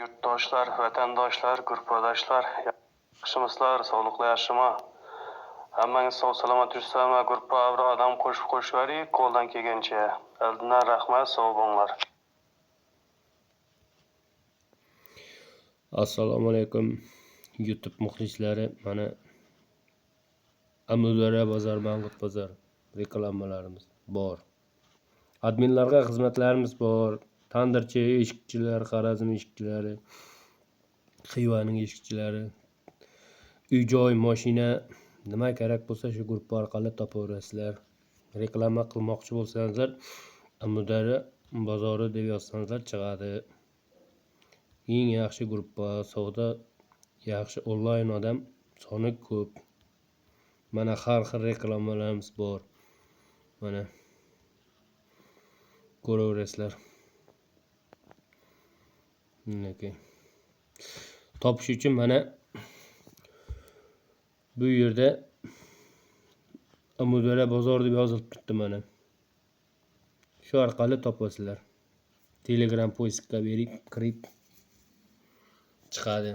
Yurtdoshlar, vatandoshlar, guruhdoshlar, yaxshimisizlar, sog'liqli yaxshimi? Hammangiz sog' salomat yuribsizlarmi? Guruhga bir odam qo'shib yuboring, qo'ldan kelgancha. Oldindan rahmat, sog' bo'linglar. Assalomu alaykum YouTube muxlislari. Mana Amudara bozor, Mang'ut bozor reklamalarimiz bor. Adminlarga xizmatlarimiz bor. Tandirchi eshikchilar, Xorazm eshikchilari, Xivaning eshikchilari, uy-joy, mashina nima kerak bo'lsa shu guruh orqali topaverasizlar. Reklama qilmoqchi bo'lsangizlar, Amudara bozori deb yozsangizlar chiqadi. Eng yaxshi guruh, savdo yaxshi, onlayn odam soni ko'p. Mana har xil reklamalarimiz bor. Mana ko'raverasizlar. Topish uchun mana bu yerda Amudara bozor deb yozilib turibdi mana. Shu orqali topasizlar. Telegram poiskga berib kirib chiqadi.